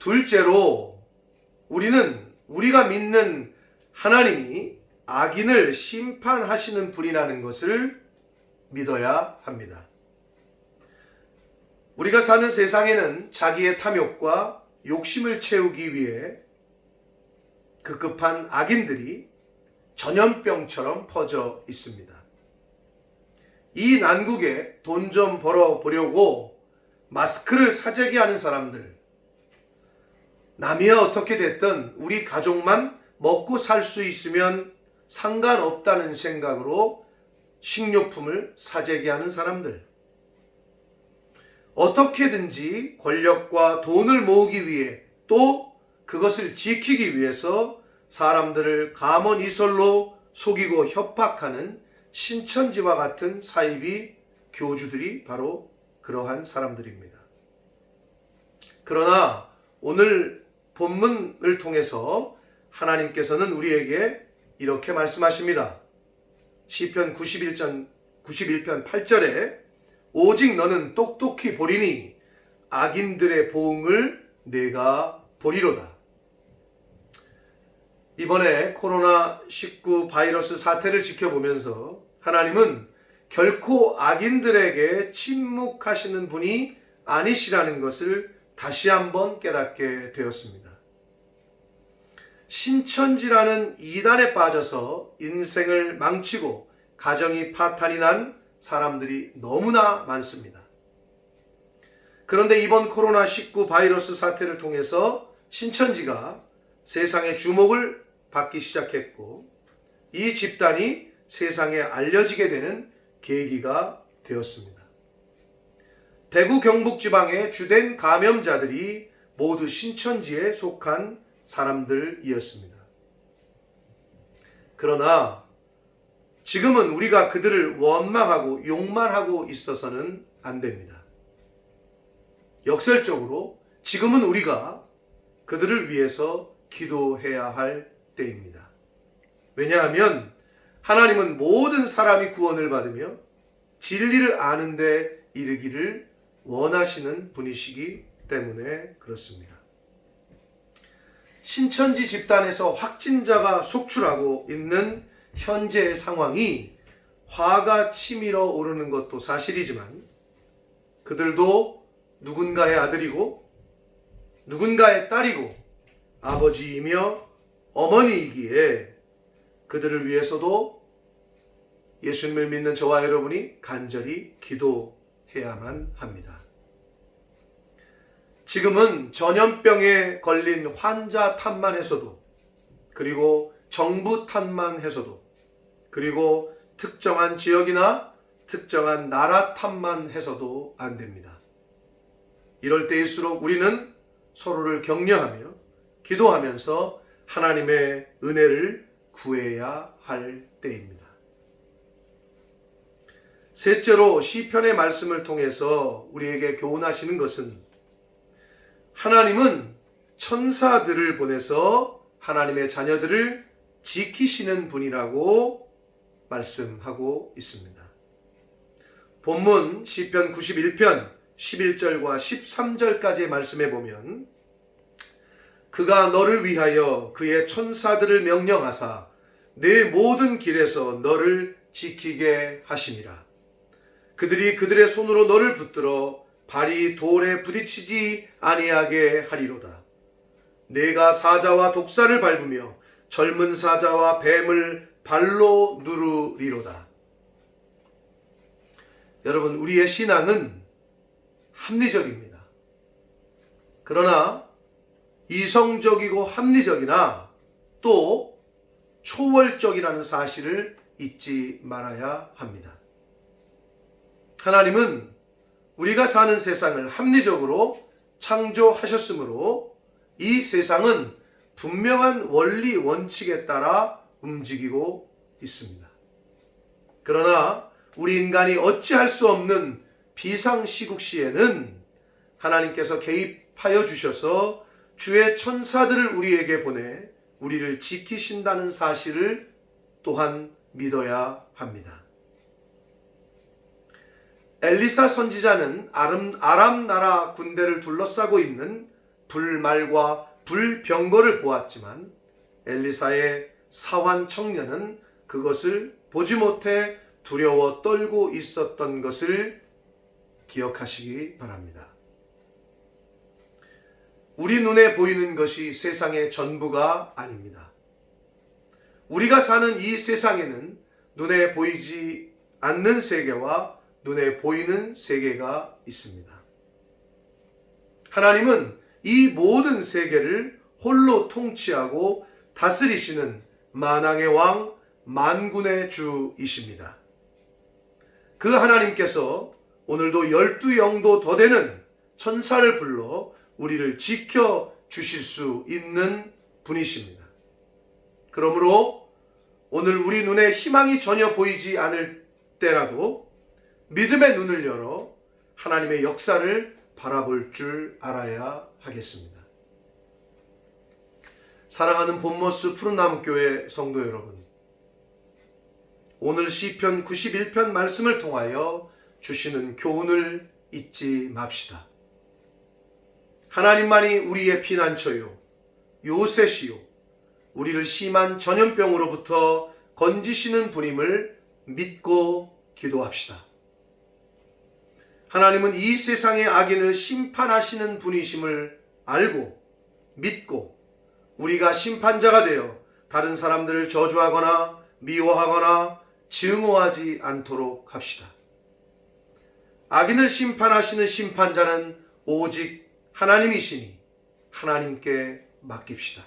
둘째로 우리가 믿는 하나님이 악인을 심판하시는 분이라는 것을 믿어야 합니다. 우리가 사는 세상에는 자기의 탐욕과 욕심을 채우기 위해 급급한 악인들이 전염병처럼 퍼져 있습니다. 이 난국에 돈 좀 벌어보려고 마스크를 사재기 하는 사람들, 남이야 어떻게 됐든 우리 가족만 먹고 살 수 있으면 상관없다는 생각으로 식료품을 사재기 하는 사람들, 어떻게든지 권력과 돈을 모으기 위해 또 그것을 지키기 위해서 사람들을 가먼이설로 속이고 협박하는 신천지와 같은 사이비 교주들이 바로 그러한 사람들입니다. 그러나 오늘 본문을 통해서 하나님께서는 우리에게 이렇게 말씀하십니다. 시편 91편 8절에 오직 너는 똑똑히 보리니 악인들의 보응을 내가 보리로다. 이번에 코로나19 바이러스 사태를 지켜보면서 하나님은 결코 악인들에게 침묵하시는 분이 아니시라는 것을 다시 한번 깨닫게 되었습니다. 신천지라는 이단에 빠져서 인생을 망치고 가정이 파탄이 난 사람들이 너무나 많습니다. 그런데 이번 코로나19 바이러스 사태를 통해서 신천지가 세상의 주목을 받기 시작했고 이 집단이 세상에 알려지게 되는 계기가 되었습니다. 대구 경북 지방의 주된 감염자들이 모두 신천지에 속한 사람들이었습니다. 그러나 지금은 우리가 그들을 원망하고 욕만 하고 있어서는 안 됩니다. 역설적으로 지금은 우리가 그들을 위해서 기도해야 할 때입니다. 왜냐하면 하나님은 모든 사람이 구원을 받으며 진리를 아는 데 이르기를 원하시는 분이시기 때문에 그렇습니다. 신천지 집단에서 확진자가 속출하고 있는 현재의 상황이 화가 치밀어 오르는 것도 사실이지만 그들도 누군가의 아들이고 누군가의 딸이고 아버지이며 어머니이기에 그들을 위해서도 예수님을 믿는 저와 여러분이 간절히 기도해야만 합니다. 지금은 전염병에 걸린 환자 탓만 해서도 그리고 정부 탓만 해서도 그리고 특정한 지역이나 특정한 나라 탓만 해서도 안 됩니다. 이럴 때일수록 우리는 서로를 격려하며 기도하면서 하나님의 은혜를 구해야 할 때입니다. 셋째로 시편의 말씀을 통해서 우리에게 교훈하시는 것은 하나님은 천사들을 보내서 하나님의 자녀들을 지키시는 분이라고 말씀하고 있습니다. 본문 시편 91편 11절과 13절까지의 말씀에 보면 그가 너를 위하여 그의 천사들을 명령하사 내 모든 길에서 너를 지키게 하심이라. 그들이 그들의 손으로 너를 붙들어 발이 돌에 부딪히지 아니하게 하리로다. 내가 사자와 독사를 밟으며 젊은 사자와 뱀을 발로 누르리로다. 여러분, 우리의 신앙은 합리적입니다. 그러나 이성적이고 합리적이나 또 초월적이라는 사실을 잊지 말아야 합니다. 하나님은 우리가 사는 세상을 합리적으로 창조하셨으므로 이 세상은 분명한 원리 원칙에 따라 움직이고 있습니다. 그러나 우리 인간이 어찌할 수 없는 비상시국 시에는 하나님께서 개입하여 주셔서 주의 천사들을 우리에게 보내 우리를 지키신다는 사실을 또한 믿어야 합니다. 엘리사 선지자는 아람 나라 군대를 둘러싸고 있는 불말과 불병거를 보았지만 엘리사의 사환 청년은 그것을 보지 못해 두려워 떨고 있었던 것을 기억하시기 바랍니다. 우리 눈에 보이는 것이 세상의 전부가 아닙니다. 우리가 사는 이 세상에는 눈에 보이지 않는 세계와 눈에 보이는 세계가 있습니다. 하나님은 이 모든 세계를 홀로 통치하고 다스리시는 만왕의 왕, 만군의 주이십니다. 그 하나님께서 오늘도 12영도 더 되는 천사를 불러 우리를 지켜주실 수 있는 분이십니다. 그러므로 오늘 우리 눈에 희망이 전혀 보이지 않을 때라도 믿음의 눈을 열어 하나님의 역사를 바라볼 줄 알아야 하겠습니다. 사랑하는 본머스 푸른나무교회 성도 여러분, 오늘 시편 91편 말씀을 통하여 주시는 교훈을 잊지 맙시다. 하나님만이 우리의 피난처요 요새시요 우리를 심한 전염병으로부터 건지시는 분임을 믿고 기도합시다. 하나님은 이 세상의 악인을 심판하시는 분이심을 알고 믿고 우리가 심판자가 되어 다른 사람들을 저주하거나 미워하거나 증오하지 않도록 합시다. 악인을 심판하시는 심판자는 오직 하나님이시니 하나님께 맡깁시다.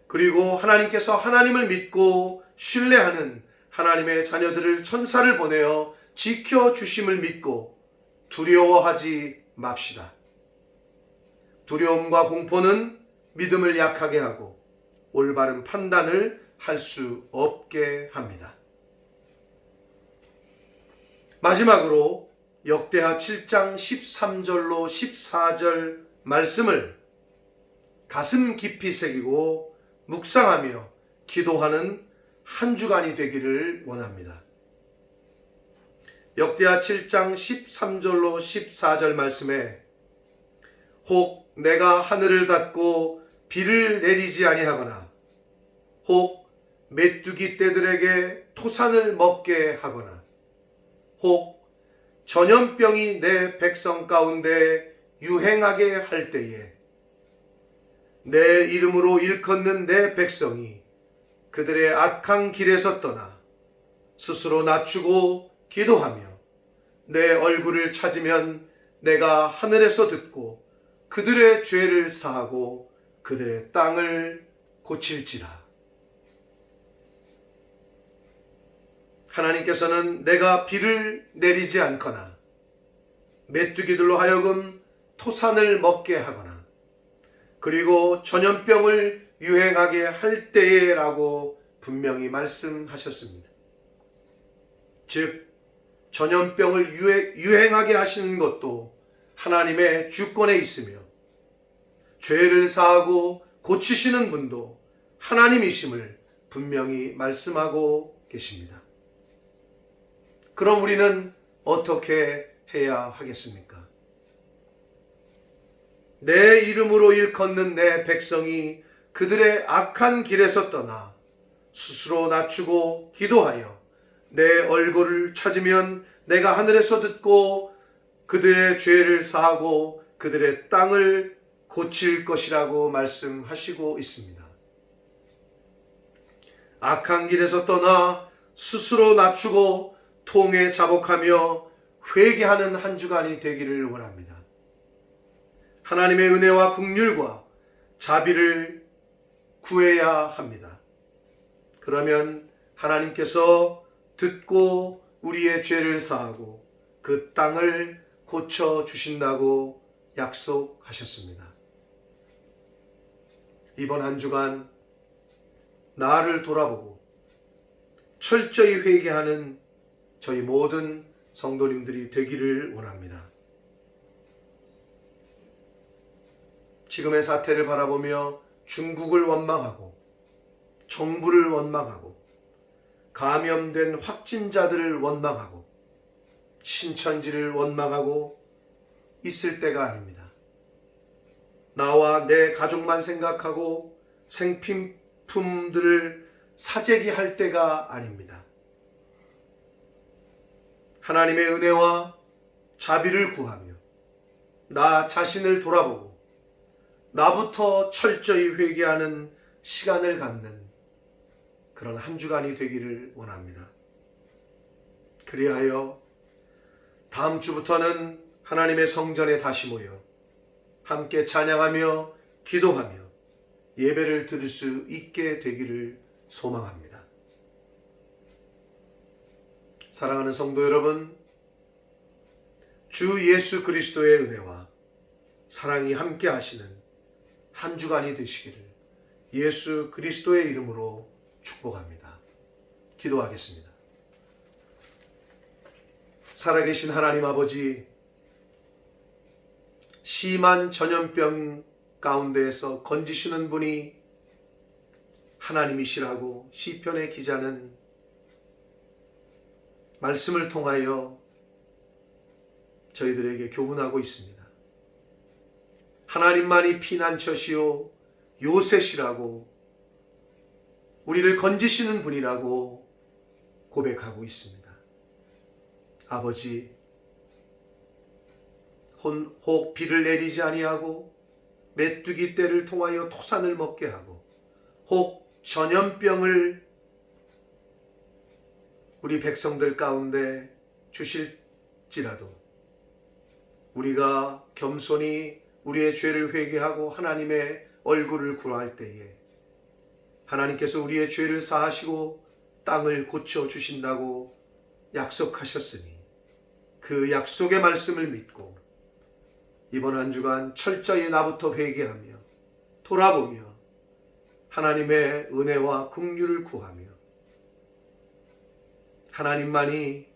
그리고 하나님께서 하나님을 믿고 신뢰하는 하나님의 자녀들을 천사를 보내어 지켜주심을 믿고 두려워하지 맙시다. 두려움과 공포는 믿음을 약하게 하고 올바른 판단을 할 수 없게 합니다. 마지막으로 역대하 7장 13절로 14절 말씀을 가슴 깊이 새기고 묵상하며 기도하는 한 주간이 되기를 원합니다. 역대하 7장 13절로 14절 말씀에 혹 내가 하늘을 닫고 비를 내리지 아니하거나 혹 메뚜기 떼들에게 토산을 먹게 하거나 혹 전염병이 내 백성 가운데 유행하게 할 때에 내 이름으로 일컫는 내 백성이 그들의 악한 길에서 떠나 스스로 낮추고 기도하며 내 얼굴을 찾으면 내가 하늘에서 듣고 그들의 죄를 사하고 그들의 땅을 고칠지라. 하나님께서는 내가 비를 내리지 않거나 메뚜기들로 하여금 토산을 먹게 하거나 그리고 전염병을 유행하게 할 때에라고 분명히 말씀하셨습니다. 즉 전염병을 유행하게 하시는 것도 하나님의 주권에 있으며 죄를 사하고 고치시는 분도 하나님이심을 분명히 말씀하고 계십니다. 그럼 우리는 어떻게 해야 하겠습니까? 내 이름으로 일컫는 내 백성이 그들의 악한 길에서 떠나 스스로 낮추고 기도하여 내 얼굴을 찾으면 내가 하늘에서 듣고 그들의 죄를 사하고 그들의 땅을 고칠 것이라고 말씀하시고 있습니다. 악한 길에서 떠나 스스로 낮추고 통에 자복하며 회개하는 한 주간이 되기를 원합니다. 하나님의 은혜와 긍휼과 자비를 구해야 합니다. 그러면 하나님께서 듣고 우리의 죄를 사하고 그 땅을 고쳐주신다고 약속하셨습니다. 이번 한 주간 나를 돌아보고 철저히 회개하는 저희 모든 성도님들이 되기를 원합니다. 지금의 사태를 바라보며 중국을 원망하고 정부를 원망하고 감염된 확진자들을 원망하고 신천지를 원망하고 있을 때가 아닙니다. 나와 내 가족만 생각하고 생필품들을 사재기 할 때가 아닙니다. 하나님의 은혜와 자비를 구하며 나 자신을 돌아보고 나부터 철저히 회개하는 시간을 갖는 그런 한 주간이 되기를 원합니다. 그리하여 다음 주부터는 하나님의 성전에 다시 모여 함께 찬양하며 기도하며 예배를 드릴 수 있게 되기를 소망합니다. 사랑하는 성도 여러분, 주 예수 그리스도의 은혜와 사랑이 함께 하시는 한 주간이 되시기를 예수 그리스도의 이름으로 축복합니다. 기도하겠습니다. 살아계신 하나님 아버지, 심한 전염병 가운데에서 건지시는 분이 하나님이시라고 시편의 기자는 말씀을 통하여 저희들에게 교훈하고 있습니다. 하나님만이 피난처시요 요새시라고 우리를 건지시는 분이라고 고백하고 있습니다. 아버지, 혹 비를 내리지 아니하고 메뚜기 떼를 통하여 토산을 먹게 하고 혹 전염병을 우리 백성들 가운데 주실지라도 우리가 겸손히 우리의 죄를 회개하고 하나님의 얼굴을 구할 때에 하나님께서 우리의 죄를 사하시고 땅을 고쳐주신다고 약속하셨으니 그 약속의 말씀을 믿고 이번 한 주간 철저히 나부터 회개하며 돌아보며 하나님의 은혜와 긍휼을 구하며 하나님만이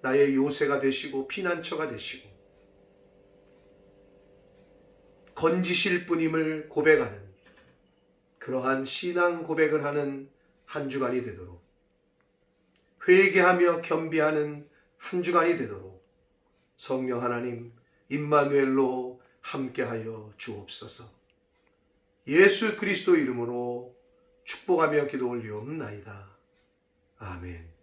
나의 요새가 되시고 피난처가 되시고 건지실 분임을 고백하는 그러한 신앙 고백을 하는 한 주간이 되도록 회개하며 겸비하는 한 주간이 되도록 성령 하나님 임마누엘로 함께하여 주옵소서. 예수 그리스도 이름으로 축복하며 기도 올리옵나이다. 아멘.